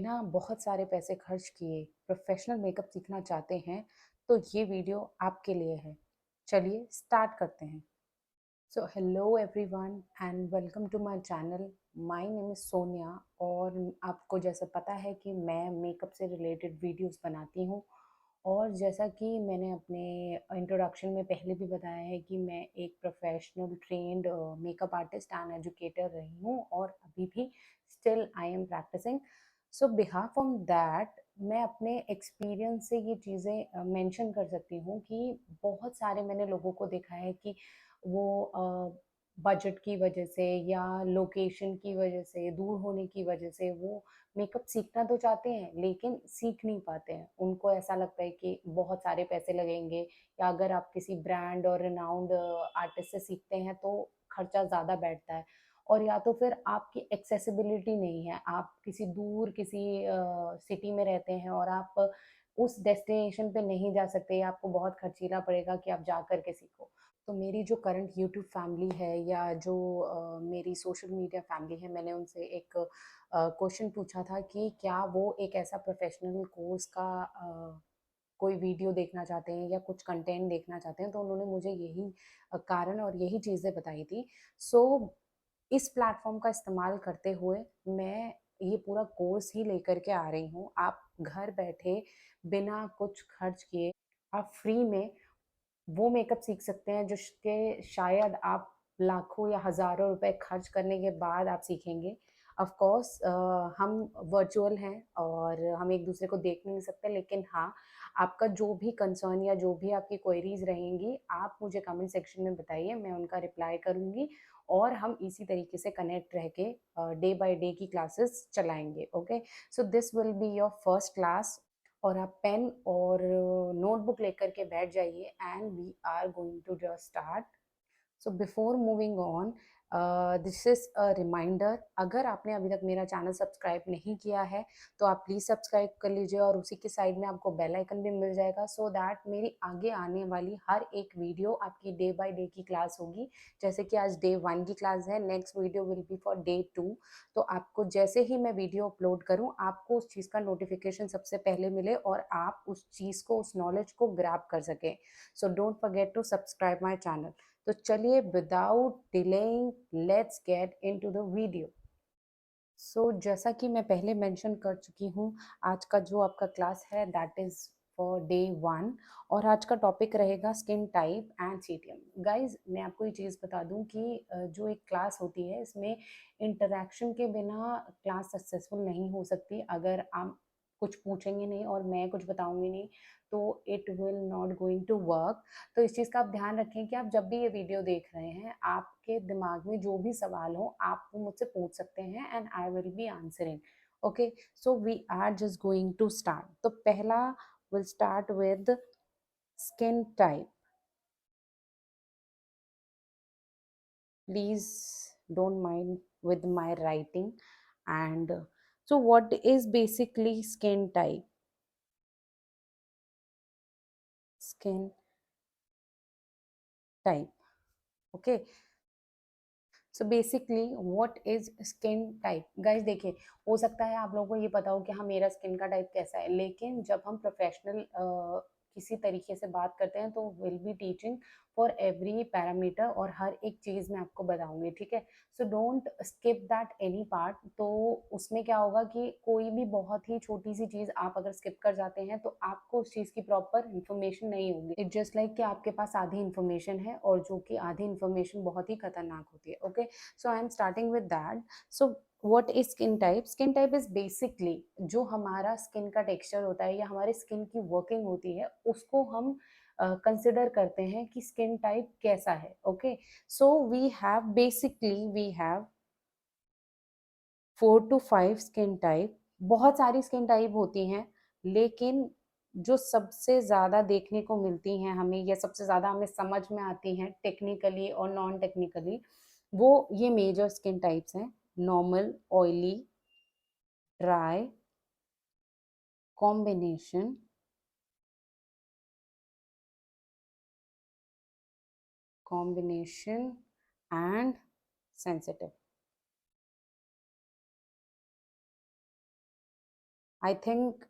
बिना बहुत सारे पैसे खर्च किए प्रोफेशनल मेकअप सीखना चाहते हैं तो ये वीडियो आपके लिए है। चलिए स्टार्ट करते हैं। So hello everyone and welcome to my channel. My name is Sonia और आपको जैसे पता है कि मैं मेकअप से रिलेटेड वीडियोस बनाती हूँ। और जैसा कि मैंने अपने इंट्रोडक्शन में पहले भी बताया है कि मैं एक professional trained makeup artist and educator रही हूँ और अभी भी still I am practicing. So behalf of that मैं अपने एक्सपीरियंस से ये चीज़ें मेंशन कर सकती हूँ कि बहुत सारे मैंने लोगों को देखा है कि वो बजट की वजह से या लोकेशन की वजह से, दूर होने की वजह से वो मेकअप सीखना तो चाहते हैं लेकिन सीख नहीं पाते हैं। उनको ऐसा लगता है कि बहुत सारे पैसे लगेंगे या अगर आप किसी ब्रांड और रिनाउंड आर्टिस्ट से सीखते हैं तो खर्चा ज़्यादा बैठता है। और या तो फिर आपकी एक्सेसिबिलिटी नहीं है, आप किसी दूर किसी सिटी में रहते हैं और आप उस डेस्टिनेशन पे नहीं जा सकते या आपको बहुत खर्चीला पड़ेगा कि आप जा कर के सीखो। तो मेरी जो करंट यूट्यूब फैमिली है या जो मेरी सोशल मीडिया फैमिली है, मैंने उनसे एक क्वेश्चन पूछा था कि क्या वो एक ऐसा प्रोफेशनल कोर्स का कोई वीडियो देखना चाहते हैं या कुछ कंटेंट देखना चाहते हैं, तो उन्होंने मुझे यही कारण और यही चीज़ें बताई थी। सो इस प्लेटफॉर्म का इस्तेमाल करते हुए मैं ये पूरा कोर्स ही लेकर के आ रही हूँ। आप घर बैठे बिना कुछ खर्च किए आप फ्री में वो मेकअप सीख सकते हैं जिसके शायद आप लाखों या हज़ारों रुपए खर्च करने के बाद आप सीखेंगे। ऑफ़ कोर्स हम वर्चुअल हैं और हम एक-दूसरे को देख नहीं सकते, लेकिन हाँ, आपका जो भी कंसर्न या जो भी आपकी क्वेरीज़ रहेंगी, आप मुझे कमेंट सेक्शन में बताइए, मैं उनका रिप्लाई करूँगी और हम इसी तरीके से कनेक्ट रह के डे बाय डे की क्लासेस चलाएँगे, okay? So this will be your first class और आप पेन और नोटबुक लेकर के बैठ जाइए and we are going to just start. So before moving on, this is a reminder, अगर आपने अभी तक मेरा चैनल सब्सक्राइब नहीं किया है तो आप प्लीज़ सब्सक्राइब कर लीजिए और उसी के साइड में आपको बेल आइकन भी मिल जाएगा सो दैट मेरी आगे आने वाली हर एक वीडियो आपकी डे बाय डे की क्लास होगी। जैसे कि आज डे 1 की क्लास है, next video will be for day 2। तो आपको जैसे ही मैं वीडियो अपलोड करूँ, आपको उस चीज़ का नोटिफिकेशन सबसे पहले मिले और आप उस चीज़ को, उस नॉलेज को ग्रैब कर सकें। So don't forget to subscribe my channel. तो चलिए without delaying let's get into the video. So जैसा कि मैं पहले मेंशन कर चुकी हूँ, आज का जो आपका क्लास है दैट इज़ फॉर डे 1 और आज का टॉपिक रहेगा skin type and CTM. Guys, मैं आपको ये चीज़ बता दूँ कि जो एक क्लास होती है इसमें इंटरैक्शन के बिना क्लास सक्सेसफुल नहीं हो सकती। अगर आप कुछ पूछेंगे नहीं और मैं कुछ बताऊँगी नहीं तो it will not going to work. तो इस चीज़ का आप ध्यान रखें कि आप जब भी ये वीडियो देख रहे हैं, आपके दिमाग में जो भी सवाल हो, आप वो मुझसे पूछ सकते हैं and I will be answering. Okay, so we are just going to start. तो पहला will start with skin type. Please don't mind with my writing. And so what is basically skin type? Skin type, okay? So basically what is skin type. Guys देखिए, हो सकता है आप लोगों को ये पता हो कि हाँ मेरा स्किन का टाइप कैसा है, लेकिन जब हम प्रोफेशनल किसी तरीके से बात करते हैं तो will be teaching for every parameter और हर एक चीज़ मैं आपको बताऊंगी, ठीक है? So don't skip that any part. तो उसमें क्या होगा कि कोई भी बहुत ही छोटी सी चीज़ आप अगर स्किप कर जाते हैं तो आपको उस चीज़ की प्रॉपर इन्फॉर्मेशन नहीं होगी। इट जस्ट लाइक कि आपके पास आधी इन्फॉर्मेशन है और जो कि आधी इन्फॉर्मेशन बहुत ही खतरनाक होती है, okay? So I am starting with that. So what is skin type? Skin type is basically जो हमारा स्किन का टेक्सचर होता है या हमारे स्किन की वर्किंग होती है, उसको हम कंसिडर करते हैं कि स्किन टाइप कैसा है, okay? So we have basically we have 4 to 5 skin type. बहुत सारी स्किन टाइप होती हैं, लेकिन जो सबसे ज़्यादा देखने को मिलती हैं हमें या सबसे ज़्यादा हमें समझ में आती हैं टेक्निकली और नॉन टेक्निकली, वो ये मेजर स्किन टाइप्स हैं: normal, oily, dry, combination, combination and sensitive. I think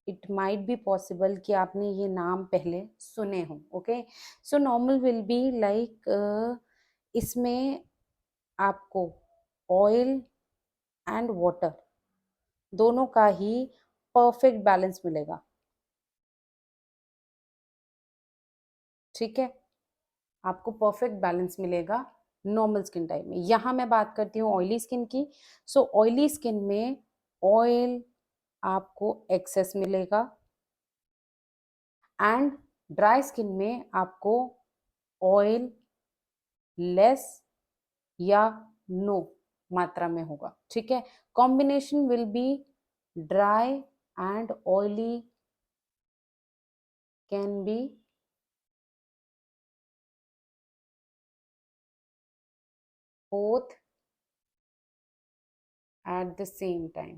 it might be possible कि आपने ये नाम पहले सुने हो. Okay, so normal will be like इसमें आपको ऑयल एंड वाटर दोनों का ही परफेक्ट बैलेंस मिलेगा. ठीक है, आपको परफेक्ट बैलेंस मिलेगा नॉर्मल स्किन टाइप में. यहाँ मैं बात करती हूँ ऑयली स्किन की. सो ऑयली स्किन में ऑयल आपको एक्सेस मिलेगा एंड ड्राई स्किन में आपको ऑयल लेस या नो मात्रा में होगा. ठीक है, combination will be dry and oily can B both at the same time.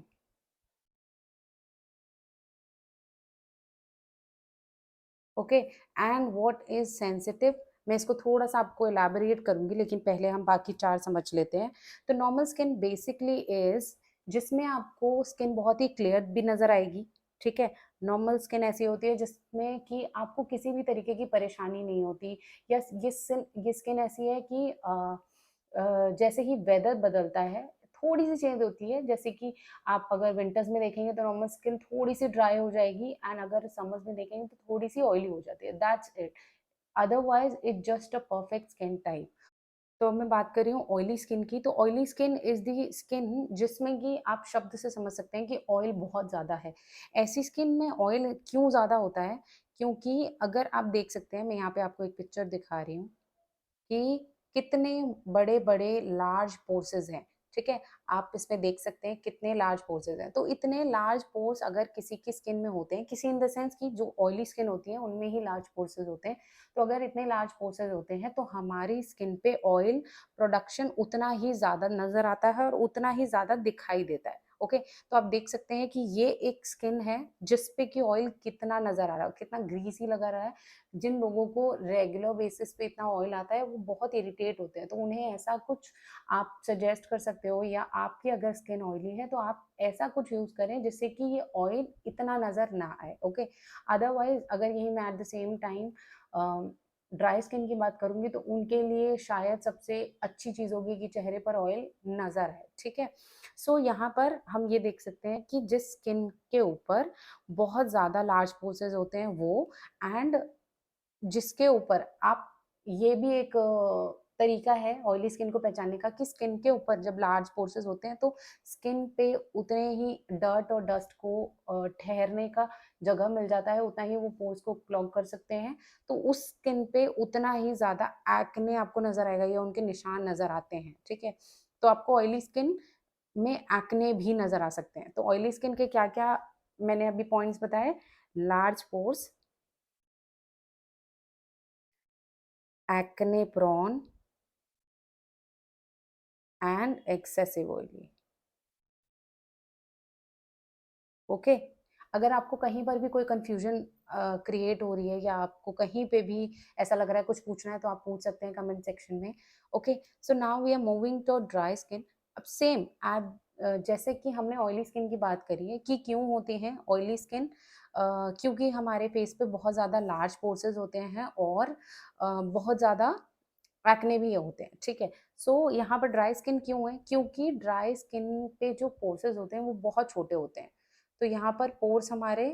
Okay, and what is sensitive, मैं इसको थोड़ा सा आपको एलैबोरेट करूंगी, लेकिन पहले हम बाकी चार समझ लेते हैं. तो नॉर्मल स्किन बेसिकली इज जिसमें आपको स्किन बहुत ही क्लियर भी नजर आएगी. ठीक है, नॉर्मल स्किन ऐसी होती है जिसमें कि आपको किसी भी तरीके की परेशानी नहीं होती. या ये स्किन ऐसी है कि जैसे ही वेदर बदलता है थोड़ी सी चेंज होती है. जैसे कि आप अगर विंटर्स में देखेंगे तो नॉर्मल स्किन थोड़ी सी ड्राई हो जाएगी, एंड अगर समर्स में देखेंगे तो थोड़ी सी ऑयली हो जाती है. That's it, otherwise it just a perfect skin type. तो मैं बात कर रही हूँ ऑयली स्किन की. तो oily skin is the skin जिसमें कि आप शब्द से समझ सकते हैं कि ऑयल बहुत ज़्यादा है. ऐसी स्किन में ऑयल क्यों ज़्यादा होता है, क्योंकि अगर आप देख सकते हैं, मैं यहाँ पे आपको एक पिक्चर दिखा रही हूँ कि कितने बड़े बड़े लार्ज पोर्सेस हैं. ठीक है, आप इसमें देख सकते हैं कितने लार्ज पोर्सेस हैं. तो इतने लार्ज पोर्स अगर किसी की स्किन में होते हैं, किसी इन द सेंस की जो ऑयली स्किन होती है उनमें ही लार्ज पोर्सेस होते हैं. तो अगर इतने लार्ज पोर्सेस होते हैं तो हमारी स्किन पे ऑयल प्रोडक्शन उतना ही ज्यादा नजर आता है और उतना ही ज्यादा दिखाई देता है. ओके, तो आप देख सकते हैं कि ये एक स्किन है जिसपे कि ऑयल कितना नजर आ रहा है, कितना ग्रीसी लगा रहा है. जिन लोगों को रेगुलर बेसिस पे इतना ऑयल आता है वो बहुत इरिटेट होते हैं. तो उन्हें ऐसा कुछ आप सजेस्ट कर सकते हो, या आपकी अगर स्किन ऑयली है तो आप ऐसा कुछ यूज करें जिससे कि ये ऑयल इतना नजर ना आए. ओके, अदरवाइज अगर यही मैं eight the same time dry skin की बात करूंगी तो उनके लिए शायद सबसे अच्छी चीज होगी कि चेहरे पर ऑयल नजर आए. ठीक है, सो यहाँ पर हम ये देख सकते हैं कि जिस स्किन के ऊपर बहुत ज्यादा लार्ज पोर्सेस होते हैं वो, एंड जिसके ऊपर आप, ये भी एक तरीका है ऑयली स्किन को पहचानने का कि स्किन के ऊपर जब लार्ज पोर्सेस होते हैं तो स्किन पे उतने ही डर्ट और डस्ट को ठहरने का जगह मिल जाता है, उतना ही वो पोर्स को क्लॉग कर सकते हैं. तो उस स्किन पे उतना ही ज्यादा एक्ने आपको नजर आएगा या उनके निशान नजर आते हैं. ठीक है, तो आपको ऑयली स्किन में एक्ने भी नजर आ सकते हैं. तो ऑयली स्किन के क्या क्या मैंने अभी पॉइंट्स बताए: large pores, acne prone and excessive oily. Okay, अगर आपको कहीं पर भी कोई कंफ्यूजन क्रिएट हो रही है या आपको कहीं पे भी ऐसा लग रहा है कुछ पूछना है तो आप पूछ सकते हैं कमेंट सेक्शन में. Okay, so now we are moving to dry skin. अब सेम एज जैसे कि हमने ऑयली स्किन की बात करी है कि क्यों होती है ऑयली स्किन, क्योंकि हमारे फेस पे बहुत ज़्यादा लार्ज पोर्सेस होते हैं और बहुत ज़्यादा एक्ने भी होते हैं. ठीक है, सो यहाँ पर ड्राई स्किन क्यों है, क्योंकि ड्राई स्किन पे जो पोर्सेस होते हैं वो बहुत छोटे होते हैं. तो यहाँ पर पोर्स हमारे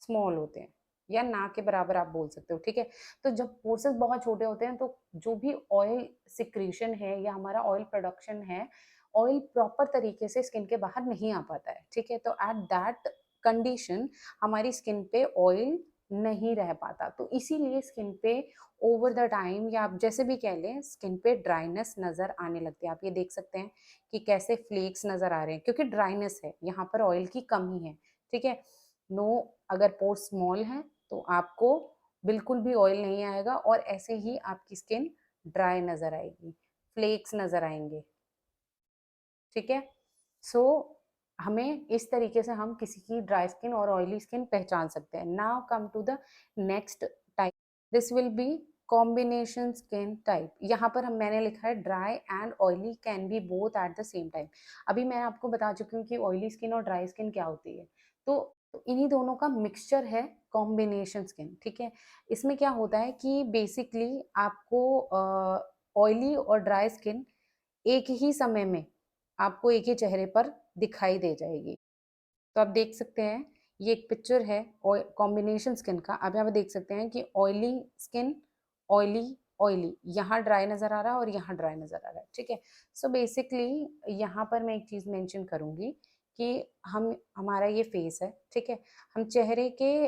स्मॉल होते हैं या ना के बराबर आप बोल सकते हो. ठीक है, तो जब पोर्सेस बहुत छोटे होते हैं तो जो भी ऑयल सिक्रीशन है या हमारा ऑयल प्रोडक्शन है, ऑयल प्रॉपर तरीके से स्किन के बाहर नहीं आ पाता है. ठीक है, तो एट दैट कंडीशन हमारी स्किन पे ऑयल नहीं रह पाता. तो इसीलिए स्किन पे ओवर द टाइम, या आप जैसे भी कह लें, स्किन पे ड्राइनेस नजर आने लगती है. आप ये देख सकते हैं कि कैसे फ्लेक्स नजर आ रहे हैं, क्योंकि ड्राइनेस है, यहाँ पर ऑयल की कमी है. ठीक है, नो, अगर पोर स्मॉल है तो आपको बिल्कुल भी ऑयल नहीं आएगा और ऐसे ही आपकी स्किन ड्राई नजर आएगी, फ्लेक्स नजर आएंगे. ठीक है, सो हमें इस तरीके से हम किसी की ड्राई स्किन और ऑयली स्किन पहचान सकते हैं. Now come to the next type. This will be combination skin type, यहाँ पर हम मैंने लिखा है dry and oily can be both at the same time. अभी मैं आपको बता चुकी हूँ कि ऑयली स्किन और ड्राई स्किन क्या होती है, तो इन्हीं दोनों का मिक्सचर है कॉम्बिनेशन स्किन, ठीक है। इसमें क्या होता है कि बेसिकली आपको ऑयली और ड्राई स्किन एक ही समय में आपको एक ही चेहरे पर दिखाई दे जाएगी। तो आप देख सकते हैं, ये एक पिक्चर है कॉम्बिनेशन स्किन का। आप यहाँ पे देख सकते हैं कि ऑयली स्किन, ऑयली, ऑयली, यहाँ ड्राई नजर आ रहा है और यहाँ ड्राई नजर आ रहा है, ठीक है। सो बेसिकली यहाँ पर मैं एक चीज मेंशन करूंगी कि हम हमारा ये फेस है, ठीक है। हम चेहरे के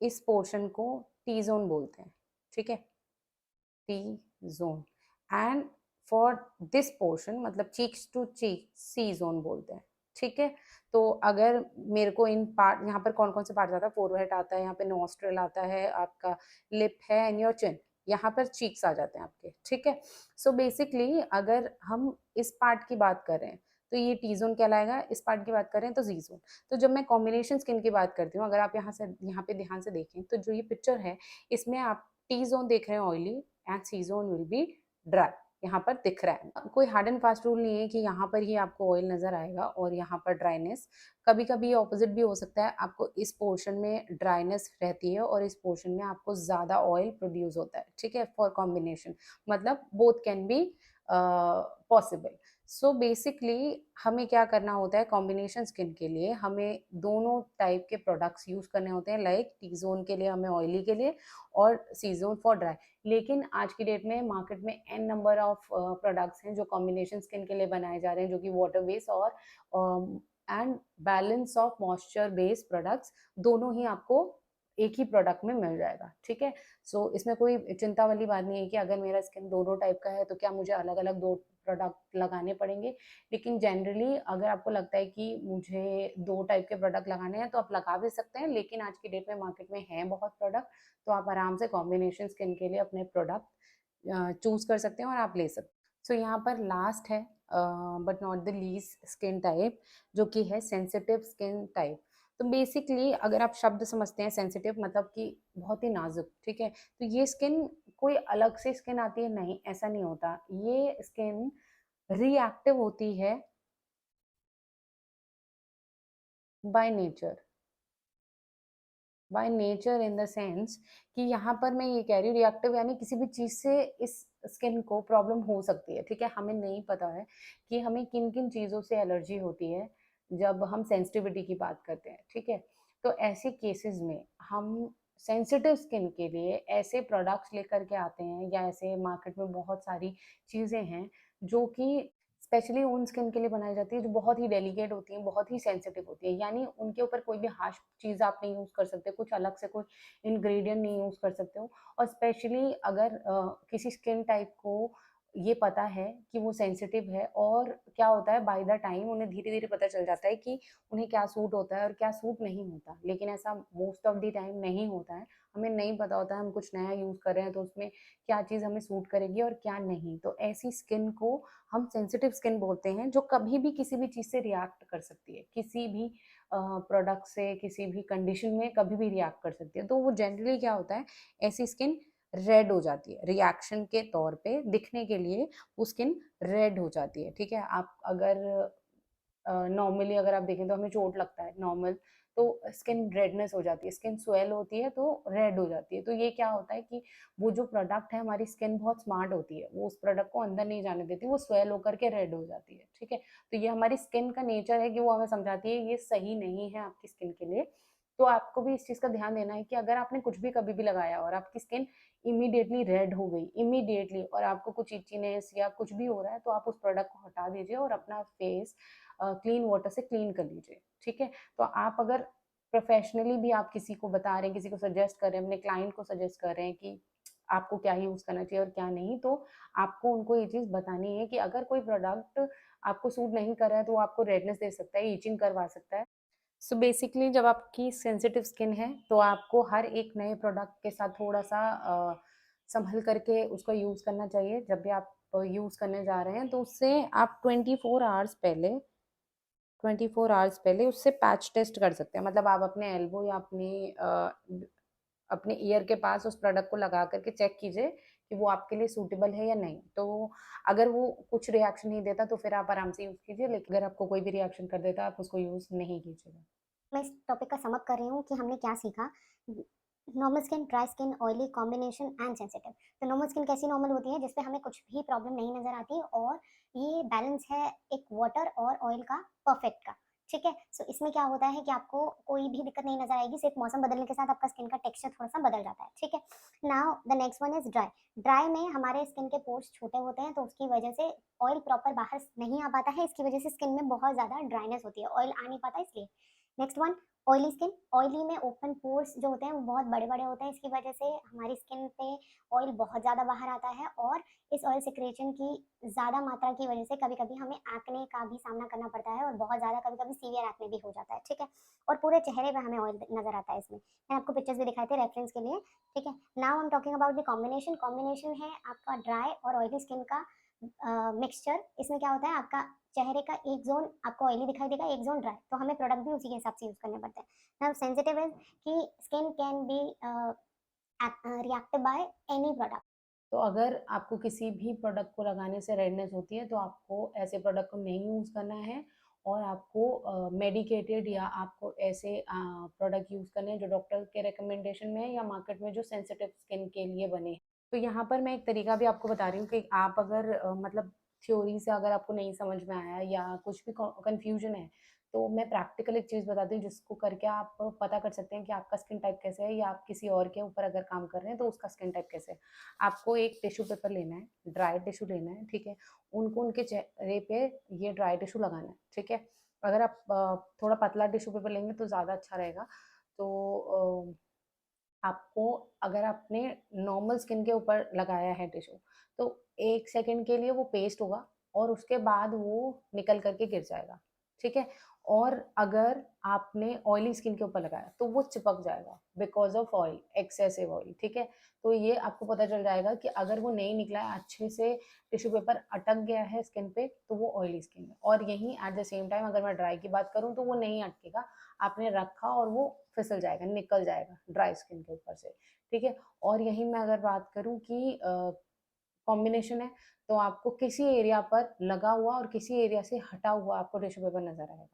इस पोर्शन को टी जोन बोलते हैं, ठीक है, T zone. And for this portion मतलब cheeks to cheek C zone बोलते हैं, ठीक है। तो अगर मेरे को इन पार्ट, यहाँ पर कौन कौन से पार्ट आता है, फोरहेड आता है, यहाँ पे नोस्ट्रल आता है, आपका लिप है एंड योर चिन, यहाँ पर चीक्स आ जाते हैं आपके, ठीक है। सो बेसिकली अगर हम इस पार्ट की बात करें तो ये टी जोन कहलाएगा, इस पार्ट की बात करें तो जी जोन। तो जब मैं कॉम्बिनेशन स्किन की बात करती हूँ, अगर आप यहाँ पे ध्यान से देखें तो जो ये पिक्चर है इसमें आप टी जोन देख रहे हैं oily and C zone will be dry, यहाँ पर दिख रहा है। कोई हार्ड एंड फास्ट रूल नहीं है कि यहाँ पर ही आपको ऑयल नजर आएगा और यहाँ पर ड्राइनेस। कभी कभी ऑपोजिट भी हो सकता है, आपको इस पोर्शन में ड्राइनेस रहती है और इस पोर्शन में आपको ज्यादा ऑयल प्रोड्यूस होता है, ठीक है। फॉर कॉम्बिनेशन मतलब both can be possible. So basically हमें क्या करना होता है, कॉम्बिनेशन स्किन के लिए हमें दोनों टाइप के प्रोडक्ट्स यूज करने होते हैं, लाइक टी जोन के लिए हमें ऑयली के लिए और सी जोन फॉर ड्राई। लेकिन आज की डेट में मार्केट में एन नंबर ऑफ प्रोडक्ट्स हैं जो कॉम्बिनेशन स्किन के लिए बनाए जा रहे हैं, जो कि वाटर बेस्ड और and balance of moisture based products, दोनों ही आपको एक ही प्रोडक्ट में मिल जाएगा, ठीक है। सो इसमें कोई चिंता वाली बात नहीं है कि अगर मेरा स्किन दोनों टाइप का है तो क्या मुझे अलग अलग दो प्रोडक्ट लगाने पड़ेंगे। लेकिन जनरली अगर आपको लगता है कि मुझे दो टाइप के प्रोडक्ट लगाने हैं तो आप लगा भी सकते हैं, लेकिन आज की डेट में मार्केट में है बहुत प्रोडक्ट, तो आप आराम से कॉम्बिनेशन स्किन के लिए अपने प्रोडक्ट चूज कर सकते हैं और आप ले सकते हैं। सो यहाँ पर लास्ट है but not the least skin type, जो कि है सेंसिटिव स्किन टाइप। तो बेसिकली अगर आप शब्द समझते हैं सेंसिटिव मतलब कि बहुत ही नाजुक, ठीक है। तो ये स्किन कोई अलग से स्किन आती है, नहीं, ऐसा नहीं होता। ये स्किन रिएक्टिव होती है by nature, by nature in the sense कि यहाँ पर मैं ये कह रही हूँ रिएक्टिव यानी किसी भी चीज से इस स्किन को प्रॉब्लम हो सकती है, ठीक है। हमें नहीं पता है कि हमें किन किन चीजों से एलर्जी होती है जब हम सेंसिटिविटी की बात करते हैं, ठीक है। तो ऐसे केसेस में हम सेंसिटिव स्किन के लिए ऐसे प्रोडक्ट्स लेकर के आते हैं, या ऐसे मार्केट में बहुत सारी चीजें हैं जो कि स्पेशली उन स्किन के लिए बनाई जाती है जो बहुत ही डेलिकेट होती हैं, बहुत ही सेंसिटिव होती है। यानी उनके ऊपर कोई भी हार्श चीज़ आप नहीं यूज़ कर सकते, कुछ अलग से कोई इंग्रेडिएंट नहीं यूज़ कर सकते हो। और स्पेशली अगर किसी स्किन टाइप को ये पता है कि वो सेंसिटिव है, और क्या होता है बाय द टाइम उन्हें धीरे-धीरे पता चल जाता है कि उन्हें क्या सूट होता है और क्या सूट नहीं होता। लेकिन ऐसा मोस्ट ऑफ द टाइम नहीं होता है। हमें नहीं पता होता है, हम कुछ नया यूज़ कर रहे हैं तो उसमें क्या चीज़ हमें सूट करेगी और क्या नहीं। तो ऐसी स्किन को हम सेंसिटिव स्किन बोलते हैं, जो कभी भी किसी भी चीज़ से रिएक्ट कर सकती है, किसी भी प्रोडक्ट से, किसी भी कंडीशन में कभी भी रिएक्ट कर सकती है। तो वो जनरली क्या होता है, ऐसी स्किन रेड हो जाती है, रिएक्शन के तौर पे दिखने के लिए वो स्किन रेड हो जाती है, ठीक है। आप अगर नॉर्मली अगर आप देखें तो हमें चोट लगता है नॉर्मल, तो स्किन रेडनेस हो जाती है, स्किन स्वेल होती है तो रेड हो जाती है। तो ये क्या होता है कि वो जो प्रोडक्ट है, हमारी स्किन बहुत स्मार्ट होती है, वो उस प्रोडक्ट को अंदर नहीं जाने देती, वो स्वेल होकर के रेड हो जाती है, ठीक है। तो ये हमारी स्किन का नेचर है कि वो हमें समझाती है ये सही नहीं है आपकी स्किन के लिए। तो आपको भी इस चीज़ का ध्यान देना है कि अगर आपने कुछ भी कभी भी लगाया और आपकी स्किन इमीडिएटली रेड हो गई इमीडिएटली, और आपको कुछ इचीनेस या कुछ भी हो रहा है, तो आप उस प्रोडक्ट को हटा दीजिए और अपना फेस क्लीन वाटर से क्लीन कर लीजिए, ठीक है। तो आप अगर प्रोफेशनली भी आप किसी को बता रहे हैं, किसी को सजेस्ट कर रहे हैं, अपने क्लाइंट को सजेस्ट कर रहे हैं कि आपको क्या यूज करना चाहिए और क्या नहीं, तो आपको उनको ये चीज बतानी है कि अगर कोई प्रोडक्ट आपको सूट नहीं कर रहा है तो वो आपको रेडनेस दे सकता है, ईचिंग करवा सकता है। सो बेसिकली जब आपकी सेंसिटिव स्किन है तो आपको हर एक नए प्रोडक्ट के साथ थोड़ा सा संभल करके उसका यूज़ करना चाहिए। जब भी आप यूज़ करने जा रहे हैं तो उससे आप 24 आवर्स पहले उससे पैच टेस्ट कर सकते हैं। मतलब आप अपने एल्बो या अपनी अपने ईयर के पास उस प्रोडक्ट को लगा करके चेक कीजिए कि वो आपके लिए सूटेबल है या नहीं। तो अगर वो कुछ रिएक्शन नहीं देता तो फिर आप आराम से यूज़ कीजिए, लेकिन अगर आपको कोई भी रिएक्शन कर देता है आप उसको यूज़ नहीं कीजिएगा। मैं इस टॉपिक का सम अप कर रही हूँ कि हमने क्या सीखा। Normal skin, dry skin, oily combination and sensitive. तो नॉर्मल स्किन कैसी नॉर्मल होती है जिसपे हमें कुछ भी प्रॉब्लम नहीं नजर आती और ये बैलेंस है एक वाटर और ऑयल का परफेक्ट का। ठीक है, सो इसमें क्या होता है कि आपको कोई भी दिक्कत नहीं नजर आएगी, सिर्फ मौसम बदलने के साथ आपका स्किन का टेक्सचर थोड़ा सा बदल जाता है। ठीक है, now the next one is dry. Dry में हमारे स्किन के पोर्स छोटे होते हैं, तो उसकी वजह से ऑयल प्रॉपर बाहर नहीं आ पाता है, इसकी वजह से स्किन में बहुत ज्यादा ड्राइनेस होती है, ऑयल आ नहीं पाता इसलिए। Next one, oily skin. Oily में ओपन पोर्स जो होते हैं वो बहुत बड़े बड़े होते हैं, इसकी वजह से हमारी स्किन पे ऑयल बहुत ज़्यादा बाहर आता है और इस ऑयल सिक्रेशन की ज़्यादा मात्रा की वजह से कभी कभी हमें एक्ने का भी सामना करना पड़ता है और बहुत ज़्यादा कभी कभी सीवियर एक्ने भी हो जाता है। ठीक है, और पूरे चेहरे पे हमें ऑयल नजर आता है इसमें। मैंने आपको पिक्चर्स भी दिखाए थे रेफरेंस के लिए। ठीक है, now I am talking about the combination. Combination है आपका ड्राई और ऑयली स्किन का मिक्सचर। इसमें क्या होता है, आपका चेहरे का एक जोन आपको ऑयली दिखाई देगा, एक जोन ड्राई, तो हमें प्रोडक्ट भी उसी के हिसाब से यूज करने पड़ते हैं। नाउ सेंसिटिव इज कि skin can be reacted by any product. तो अगर आपको किसी भी प्रोडक्ट को लगाने से रेडनेस होती है तो आपको ऐसे प्रोडक्ट को नहीं यूज़ करना है, और आपको मेडिकेटेड या आपको ऐसे प्रोडक्ट यूज़ करने हैं जो डॉक्टर के रिकमेंडेशन में है या मार्केट में जो सेंसिटिव स्किन के लिए बने हैं। तो यहाँ पर मैं एक तरीका भी आपको बता रही हूँ कि आप अगर मतलब थ्योरी से अगर आपको नहीं समझ में आया या कुछ भी कन्फ्यूजन है, तो मैं प्रैक्टिकल एक चीज़ बताती हूँ जिसको करके आप पता कर सकते हैं कि आपका स्किन टाइप कैसे है, या आप किसी और के ऊपर अगर काम कर रहे हैं तो उसका स्किन टाइप कैसे है। आपको एक टिश्यू पेपर लेना है, ड्राई टिश्यू लेना है, ठीक है? उनको उनके चेहरे पे ये ड्राई टिश्यू लगाना है, ठीक है? अगर आप थोड़ा पतला टिश्यू पेपर लेंगे तो ज़्यादा अच्छा रहेगा। तो आपको, अगर आपने नॉर्मल स्किन के ऊपर लगाया है टिश्यू, तो 1 सेकंड के लिए वो पेस्ट होगा और उसके बाद वो निकल कर के गिर जाएगा, ठीक है? और अगर आपने ऑयली स्किन के ऊपर लगाया, तो वो चिपक जाएगा because of oil, excessive oil, ठीक है? तो ये आपको पता चल जाएगा कि अगर वो नहीं निकला है अच्छे से, टिश्यू पेपर अटक गया है स्किन पे, तो वो ऑयली स्किन है। और यहीं एट द सेम टाइम अगर मैं ड्राई की बात करूँ तो वो नहीं अटकेगा, आपने रखा और वो फिसल जाएगा, निकल जाएगा ड्राई स्किन के ऊपर से, ठीक है? और यहीं मैं अगर बात करूँ कि कॉम्बिनेशन है, तो आपको किसी एरिया पर लगा हुआ और किसी एरिया से हटा हुआ आपको टिश्यू पेपर नज़र आएगा,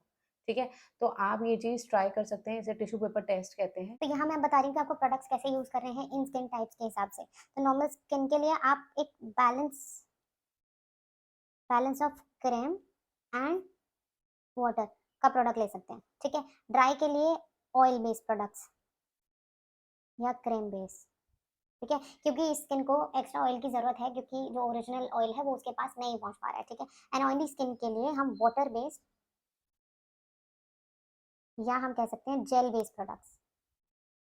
ठीक है? तो आप ये चीज़ ट्राई कर सकते हैं, इसे टिश्यू पेपर टेस्ट कहते हैं। तो यहाँ मैं बता रही हूँ कि आपको प्रोडक्ट्स कैसे यूज कर रहे हैं इन स्किन टाइप्स के हिसाब से। तो नॉर्मल स्किन के लिए आप एक balance balance of cream and water का प्रोडक्ट ले सकते हैं। ठीक है, ड्राई के लिए ऑयल बेस्ड प्रोडक्ट्स या क्रीम बेस। ठीक है, क्योंकि इस स्किन को एक्स्ट्रा ऑयल की जरूरत है क्योंकि जो ओरिजिनल ऑयल है वो उसके पास नहीं पहुंच पा रहा है। ठीक है, एंड ऑयली स्किन के लिए हम वाटर बेस्ड या हम कह सकते हैं जेल बेस्ड प्रोडक्ट्स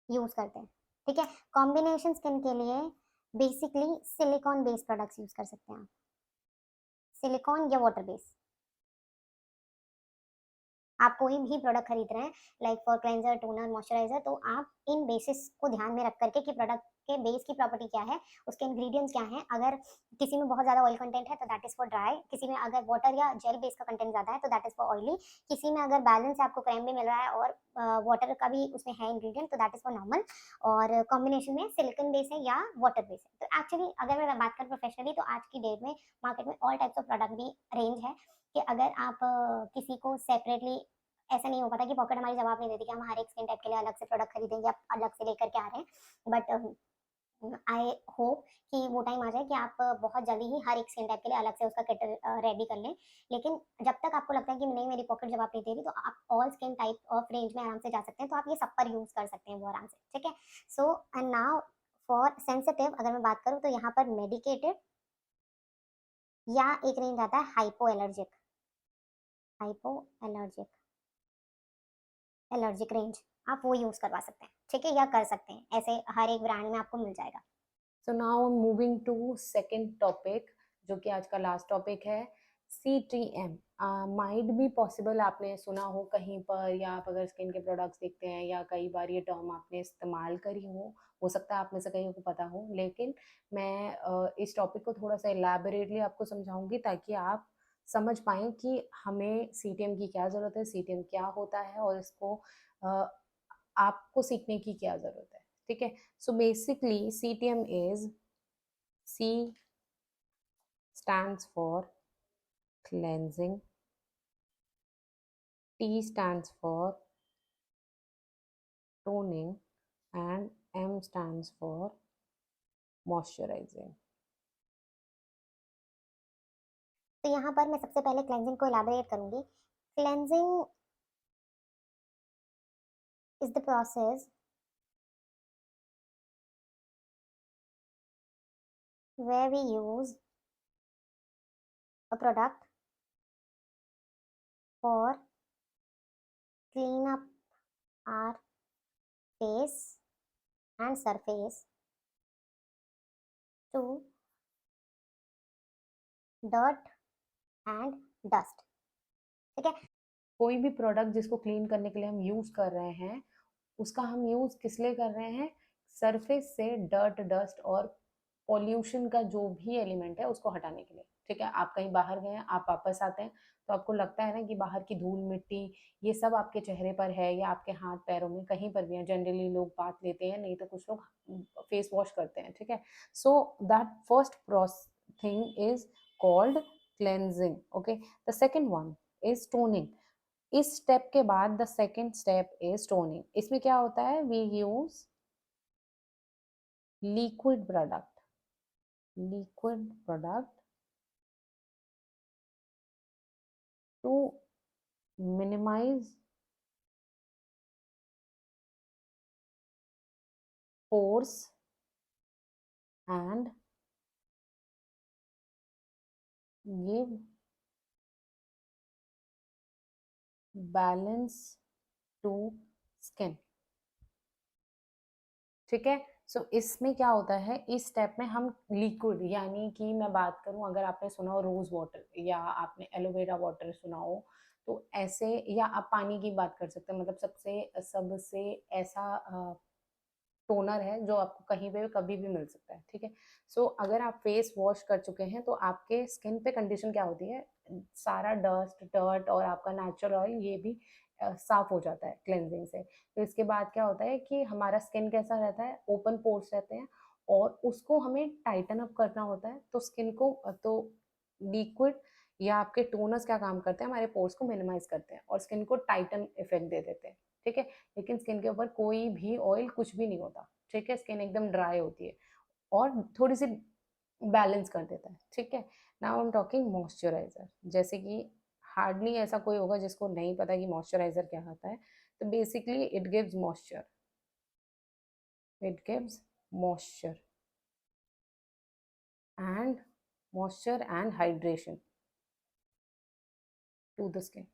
यूज करते हैं। ठीक है, कॉम्बिनेशन स्किन के लिए basically silicon based products use कर सकते हैं आप, सिलिकॉन या वाटर बेस्ड। आप कोई भी प्रोडक्ट खरीद रहे हैं like for cleanser, toner, moisturiser, तो आप इन बेसिस को ध्यान में रख करके कि प्रोडक्ट के बेस की प्रॉपर्टी क्या है, उसके इंग्रेडिएंट्स क्या हैं। अगर किसी में बहुत ज्यादा ऑयल कंटेंट है तो दैट इज फॉर ड्राई, किसी में अगर वाटर या जेल बेस का कंटेंट ज्यादा है तो दैट इज फॉर ऑयली, किसी में अगर बैलेंस आपको क्रीम भी मिल रहा है और वाटर का भी उसमें है इंग्रेडिएंट तो दैट इज फॉर नॉर्मल, और कॉम्बिनेशन में सिलिकॉन बेस है या वाटर बेस है। तो एक्चुअली अगर मैं बात करूँ प्रोफेशनली तो आज की डेट में मार्केट में ऑल टाइप्स ऑफ प्रोडक्ट भी रेंज है कि अगर आप किसी को सेपरेटली, ऐसा नहीं हो पाता कि पॉकेट हमारी जवाब नहीं देती कि हम हर एक स्किन टाइप के लिए अलग से प्रोडक्ट खरीदेंगे, आप अलग से लेकर के आ रहे हैं। बट आई होप कि वो टाइम आ जाए कि आप बहुत जल्दी ही हर एक स्किन टाइप के लिए अलग से उसका किट रेडी कर लें। लेकिन जब तक आपको लगता है कि नहीं मेरी पॉकेट जवाब नहीं दे रही तो आप all skin type of range में आराम से जा सकते हैं, तो आप ये सब पर यूज कर सकते हैं वो आराम से। ठीक है, so and now for sensitive अगर मैं बात करूँ तो यहाँ पर मेडिकेटेड या एक रेंज आता है hypo allergic, hypo allergic allergic range, आप वो यूज करवा सकते हैं। ठीक है, या कर सकते हैं, ऐसे हर एक ब्रांड में आपको मिल जाएगा। So now moving to second topic, जो कि आज का लास्ट टॉपिक है, CTM। माइट बी पॉसिबल आपने सुना हो कहीं पर, या आप अगर स्किन के प्रोडक्ट्स देखते हैं या कई बार ये टर्म आपने इस्तेमाल करी हो सकता है आप में से कहीं को पता हो, लेकिन मैं इस टॉपिक को थोड़ा सा एलैबोरेटली आपको समझाऊंगी ताकि आप समझ पाएँ कि हमें CTM की क्या ज़रूरत है, CTM क्या होता है और इसको अ, आपको सीखने की क्या ज़रूरत है, ठीक है। So basically CTM is, C stands for cleansing, T stands for toning, and M stands for moisturizing. तो यहाँ पर मैं सबसे पहले क्लेंजिंग को इलाबोरेट करूंगी. Cleansing is the process where we use a product for clean up our face and surface to dirt and dust. ठीक है. कोई भी प्रोडक्ट जिसको क्लीन करने के लिए हम यूज कर रहे हैं, उसका हम यूज किस लिए कर रहे हैं? सरफेस से डर्ट, डस्ट और पॉल्यूशन का जो भी एलिमेंट है उसको हटाने के लिए. ठीक है, आप कहीं बाहर गए हैं, आप वापस आते हैं तो आपको लगता है ना कि बाहर की धूल मिट्टी ये सब आपके चेहरे पर है या आपके हाथ पैरों में कहीं पर भी है. जनरली लोग बात लेते हैं, नहीं तो कुछ लोग फेस वॉश करते हैं. ठीक है, so that first thing is called cleansing. Okay, the second one is toning. इस स्टेप के बाद the second step is toning. इसमें क्या होता है? We use liquid product to minimize pores and give balance to skin. ठीक है, सो इसमें क्या होता है? इस स्टेप में हम लिक्विड, यानी कि मैं बात करूं, अगर आपने सुना हो रोज वाटर या आपने एलोवेरा वाटर सुना हो, तो ऐसे, या आप पानी की बात कर सकते हैं. मतलब सबसे ऐसा टोनर है जो आपको कहीं पे कभी भी मिल सकता है. ठीक है, सो अगर आप फेस वॉश कर चुके हैं तो आपके स्किन पे कंडीशन क्या होती है? सारा डस्ट, डर्ट और आपका नेचुरल ऑयल ये भी साफ हो जाता है क्लेंजिंग से. तो इसके बाद क्या होता है कि हमारा स्किन कैसा रहता है? ओपन पोर्स रहते हैं और उसको हमें टाइटन अप करना होता है. तो स्किन को तो लिक्विड या आपके टोनर्स क्या काम करते हैं? हमारे पोर्स को मिनिमाइज करते हैं और स्किन को टाइटन इफेक्ट दे देते हैं. ठीक है, लेकिन स्किन के ऊपर कोई भी ऑयल कुछ भी नहीं होता. ठीक है, स्किन एकदम ड्राई होती है और थोड़ी सी बैलेंस कर देता है. ठीक है, now I am talking moisturiser. जैसे कि हार्डली ऐसा कोई होगा जिसको नहीं पता कि मॉइस्चराइजर क्या होता है. तो basically it gives moisture, and moisture and hydration to the skin.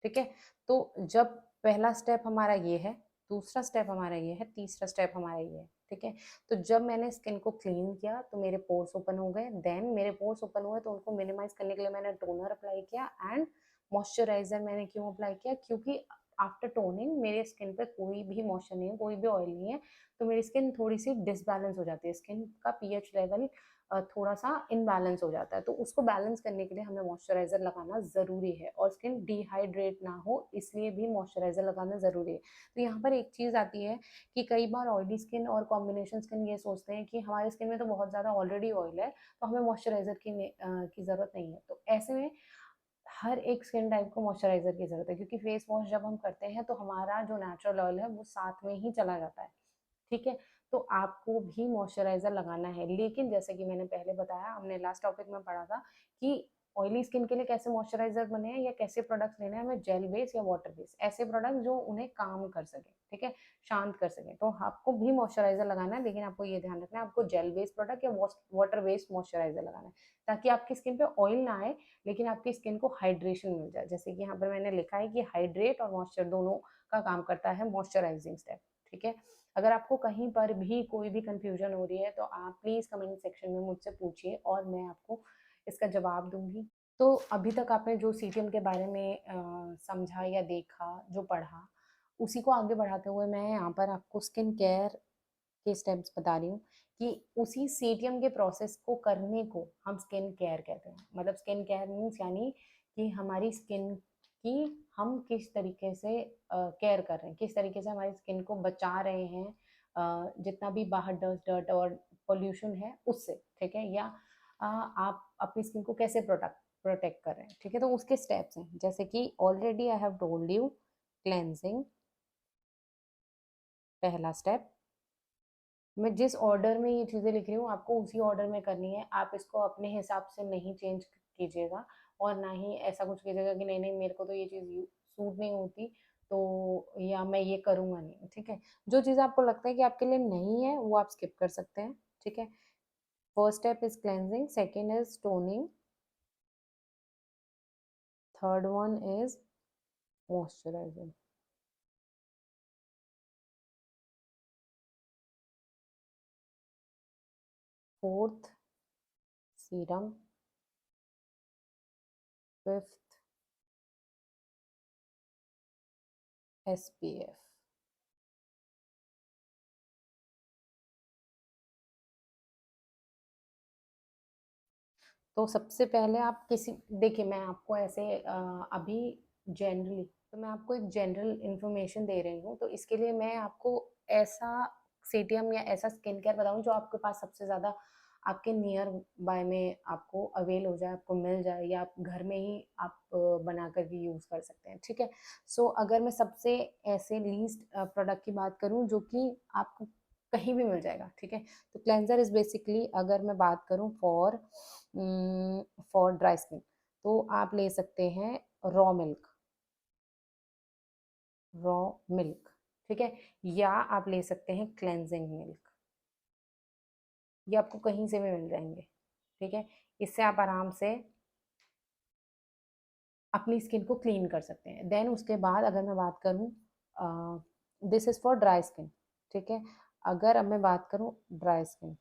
ठीक है, तो जब पहला स्टेप हमारा ये है, दूसरा स्टेप हमारा ये है, तीसरा स्टेप हमारा ये है. ठीक है, तो जब मैंने स्किन को क्लीन किया तो मेरे पोर्स ओपन हो गए. देन मेरे पोर्स ओपन हुए तो उनको मिनिमाइज करने के लिए मैंने टोनर अप्लाई किया एंड मॉइस्चराइजर. मैंने क्यों अप्लाई किया? क्योंकि आफ्टर टोनिंग मेरे स्किन पे कोई भी मॉइस्चर नहीं है, कोई भी ऑयल नहीं है, तो मेरी स्किन थोड़ी सी डिसबैलेंस हो जाती है. स्किन का पीएच लेवल थोड़ा सा इनबैलेंस हो जाता है. तो उसको बैलेंस करने के लिए हमें मॉइस्चराइजर लगाना ज़रूरी है और स्किन डिहाइड्रेट ना हो इसलिए भी मॉइस्चराइजर लगाना ज़रूरी है. तो यहाँ पर एक चीज़ आती है कि कई बार ऑयली स्किन और कॉम्बिनेशन स्किन ये सोचते हैं कि हमारे स्किन में तो बहुत ज़्यादा ऑलरेडी ऑयल है तो हमें मॉइस्चराइजर की ज़रूरत नहीं है. तो ऐसे में हर एक स्किन टाइप को मॉइस्चराइजर की ज़रूरत है, क्योंकि फेस वॉश जब हम करते हैं तो हमारा जो नेचुरल ऑयल है वो साथ में ही चला जाता है. ठीक है, तो आपको भी मॉइस्चराइजर लगाना है. लेकिन जैसे कि मैंने पहले बताया, हमने लास्ट टॉपिक में पढ़ा था कि ऑयली स्किन के लिए कैसे मॉइस्चराइजर बने हैं या कैसे प्रोडक्ट्स लेने हैं हमें, जेल बेस या वाटर बेस, ऐसे प्रोडक्ट जो उन्हें काम कर सके. ठीक है, शांत कर सके. तो आपको भी मॉइस्चराइजर लगाना है, लेकिन आपको ये ध्यान रखना है आपको जेल बेस प्रोडक्ट या वाटर बेस्ड मॉइस्चराइजर लगाना है, ताकि आपकी स्किन पे ऑयल ना आए लेकिन आपकी स्किन को हाइड्रेशन मिल जाए. जैसे कि यहाँ पर मैंने लिखा है कि हाइड्रेट और मॉइस्चर दोनों का काम करता है मॉइस्चराइजिंग स्टेप. ठीक है, अगर आपको कहीं पर भी कोई भी कंफ्यूजन हो रही है तो आप प्लीज़ कमेंट सेक्शन में मुझसे पूछिए और मैं आपको इसका जवाब दूंगी. तो अभी तक आपने जो सीटीएम के बारे में समझा या देखा, जो पढ़ा, उसी को आगे बढ़ाते हुए मैं यहाँ पर आपको स्किन केयर के स्टेप्स बता रही हूँ कि उसी सीटीएम के प्रोसेस को करने को हम स्किन केयर कहते हैं. मतलब स्किन केयर मीन्स यानी कि हमारी स्किन कि हम किस तरीके से केयर कर रहे हैं, किस तरीके से हमारी स्किन को बचा रहे हैं जितना भी बाहर डस्ट डर्ट और पोल्यूशन है उससे, ठीक है, या आप अपनी स्किन को कैसे प्रोटेक्ट प्रोटेक्ट कर रहे हैं, ठीक है। तो उसके स्टेप्स हैं, जैसे कि already I have told you, cleansing पहला स्टेप। मैं जिस ऑर्डर में ये चीज़ें लिख रही हूँ आपको उसी ऑर्डर में करनी है, आप इसको अपने हिसाब से नहीं चेंज कीजिएगा और ना ही ऐसा कुछ कीजिएगा कि नहीं नहीं मेरे को तो ये चीज़ सूट नहीं होती तो या मैं ये करूँगा नहीं, ठीक है। जो चीज़ आपको लगता है कि आपके लिए नहीं है वो आप स्किप कर सकते हैं, ठीक है। First step is cleansing, second is toning, third one is moisturising, fourth serum, fifth SPF। तो सबसे पहले आप किसी, देखिए मैं आपको ऐसे अभी जनरली, तो मैं आपको एक जनरल इंफॉर्मेशन दे रही हूँ, तो इसके लिए मैं आपको ऐसा सीटीएम या ऐसा स्किन केयर बताऊँ जो आपके पास सबसे ज़्यादा आपके नियर बाय में आपको अवेल हो जाए, आपको मिल जाए, या आप घर में ही आप बना कर भी यूज़ कर सकते हैं, ठीक है। सो अगर मैं सबसे ऐसे लीस्ट प्रोडक्ट की बात करूँ जो कि आपको कहीं भी मिल जाएगा, ठीक है। तो क्लेंजर इज बेसिकली, अगर मैं बात करूँ फॉर ड्राई स्किन, तो आप ले सकते हैं रॉ मिल्क, रॉ मिल्क, ठीक है, या आप ले सकते हैं क्लेंजिंग मिल्क, ये आपको कहीं से भी मिल जाएंगे, ठीक है। इससे आप आराम से अपनी स्किन को क्लीन कर सकते हैं। देन उसके बाद अगर मैं बात करूँ, this is for dry skin, ठीक है। अगर अब मैं बात करूँ ड्राई स्किन,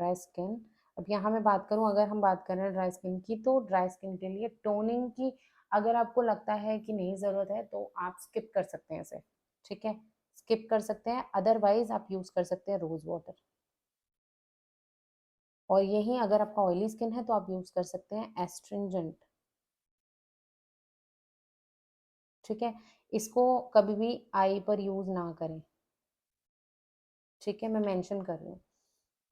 ड्राई स्किन, अब यहाँ मैं बात करूँ, अगर हम बात कर रहे हैं ड्राई स्किन की, तो ड्राई स्किन के लिए टोनिंग की अगर आपको लगता है कि नहीं ज़रूरत है तो आप स्किप कर सकते हैं इसे, ठीक है, स्किप कर सकते हैं। अदरवाइज आप यूज़ कर सकते हैं रोज़ वाटर, और यही अगर आपका ऑयली स्किन है तो आप यूज़ कर सकते हैं एस्ट्रिंजेंट, ठीक है। इसको कभी भी आई पर यूज़ ना करें, ठीक है, मैं मेंशन कर रही हूँ।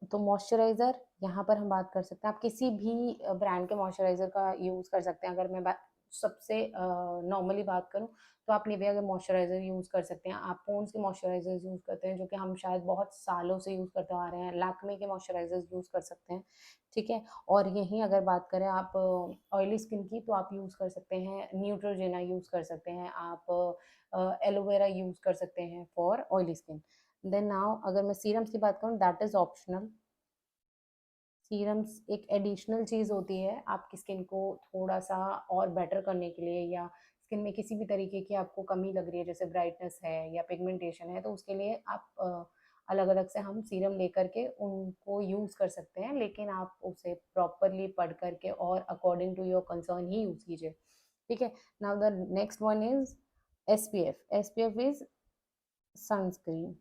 तो मॉइस्चराइज़र यहाँ पर हम बात कर सकते हैं, आप किसी भी ब्रांड के मॉइस्चराइज़र का यूज़ कर सकते हैं। अगर मैं सबसे नॉर्मली बात करूँ तो आप निविया के मॉइस्चराइज़र यूज़ कर सकते हैं। आप पॉन्ड्स के मॉइस्चराइज़र्स यूज़ करते हैं जो कि हम शायद बहुत सालों से यूज़ करते आ रहे हैं, लैक्मे के मॉइस्चराइज़र्स यूज़ कर सकते हैं, ठीक है। और यहीं अगर बात करें आप ऑयली स्किन की, तो आप यूज़ कर सकते हैं न्यूट्रोजेना, यूज़ कर सकते हैं आप एलोवेरा यूज़ कर सकते हैं for oily skin. Then now अगर मैं सीरम्स की बात करूँ, दैट इज़ ऑप्शनल। सीरम्स एक एडिशनल चीज़ होती है आपकी स्किन को थोड़ा-सा और बेटर करने के लिए, या स्किन में किसी भी तरीके की आपको कमी लग रही है, जैसे ब्राइटनेस है या पिगमेंटेशन है, तो उसके लिए आप अलग-अलग से हम सीरम लेकर के उनको यूज़ कर सकते हैं, लेकिन आप उसे प्रॉपरली पढ़ कर के और अकॉर्डिंग टू योर कंसर्न ही यूज़ कीजिए, ठीक है। Now the next one is SPF. SPF is sunscreen,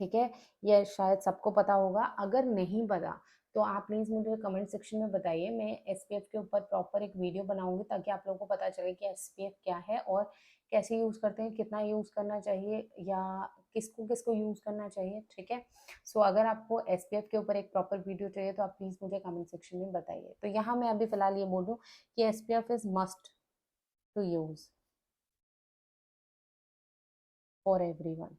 ठीक है। ये शायद सबको पता होगा, अगर नहीं पता तो आप प्लीज़ मुझे कमेंट सेक्शन में बताइए, मैं एसपीएफ के ऊपर प्रॉपर एक वीडियो बनाऊंगी ताकि आप लोगों को पता चले कि एसपीएफ क्या है और कैसे यूज़ करते हैं, कितना यूज़ करना चाहिए, या किसको किसको यूज़ करना चाहिए, ठीक है। सो अगर आपको एसपीएफ के ऊपर एक प्रॉपर वीडियो चाहिए तो आप प्लीज़ मुझे कमेंट सेक्शन में बताइए। तो यहाँ मैं अभी फ़िलहाल ये बोल दूँ कि SPF is must to use for everyone.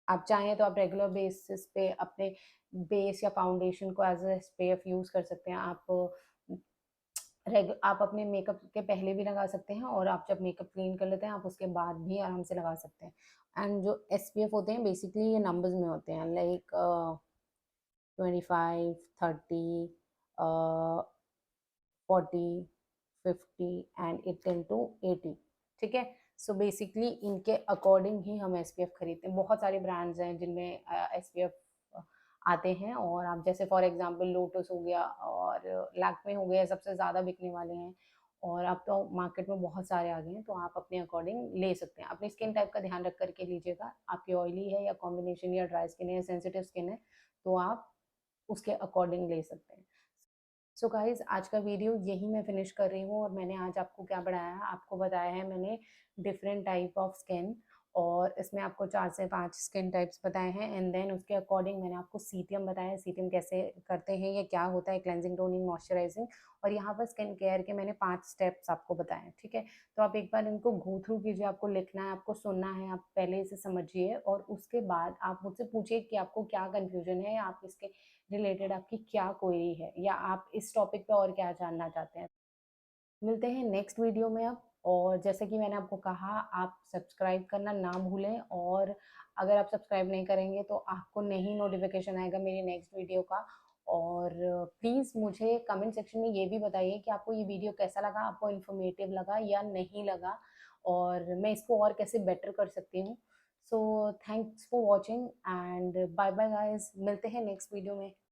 आप चाहें तो आप रेगुलर बेसिस पे अपने बेस या फाउंडेशन को एज एसपीएफ यूज़ कर सकते हैं। आप अपने मेकअप के पहले भी लगा सकते हैं, और आप जब मेकअप क्लीन कर लेते हैं आप उसके बाद भी आराम से लगा सकते हैं। एंड जो एसपीएफ होते हैं बेसिकली ये नंबर्स में होते हैं, लाइक 25, 30, 40, 50 एंड 10 to 80, ठीक है। सो बेसिकली इनके अकॉर्डिंग ही हम एसपीएफ खरीदते हैं। बहुत सारे ब्रांड्स हैं जिनमें एसपीएफ आते हैं, और आप जैसे फॉर एग्जांपल लोटस हो गया और लैक्मे हो गया, सबसे ज़्यादा बिकने वाले हैं, और अब तो मार्केट में बहुत सारे आ गए हैं, तो आप अपने अकॉर्डिंग ले सकते हैं। अपनी स्किन टाइप का ध्यान रख करके लीजिएगा, आपकी ऑयली है या कॉम्बिनेशन, या ड्राई स्किन है या सेंसिटिव स्किन है, तो आप उसके अकॉर्डिंग ले सकते हैं। सो गाइज़ आज का वीडियो यहीं मैं फ़िनिश कर रही हूँ और मैंने आज आपको क्या पढ़ाया, आपको बताया है मैंने डिफरेंट टाइप ऑफ स्किन और इसमें आपको 4 से 5 स्किन टाइप्स बताए हैं एंड देन उसके अकॉर्डिंग मैंने आपको सीटीएम बताया, सीटीएम कैसे करते हैं, ये क्या होता है, क्लेंजिंग, टोनिंग, मॉइस्चराइजिंग और यहाँ पर स्किन केयर के मैंने 5 स्टेप्स आपको बताए हैं, ठीक है? तो आप एक बार इनको गो थ्रू कीजिए, आपको लिखना है, आपको सुनना है, आप पहले इसे समझिए और उसके बाद आप मुझसे पूछिए कि आपको क्या कन्फ्यूज़न है या आप इसके रिलेटेड आपकी क्या क्वेरी है या आप इस टॉपिक पे और क्या जानना चाहते हैं। मिलते हैं नेक्स्ट वीडियो में अब और जैसे कि मैंने आपको कहा आप सब्सक्राइब करना ना भूलें और अगर आप सब्सक्राइब नहीं करेंगे तो आपको नहीं नोटिफिकेशन आएगा मेरी नेक्स्ट वीडियो का और प्लीज़ मुझे कमेंट सेक्शन में ये भी बताइए कि आपको ये वीडियो कैसा लगा, आपको इन्फॉर्मेटिव लगा या नहीं लगा और मैं इसको और कैसे बेटर कर सकती हूँ। So thanks for watching and bye bye guys, मिलते हैं नेक्स्ट वीडियो में।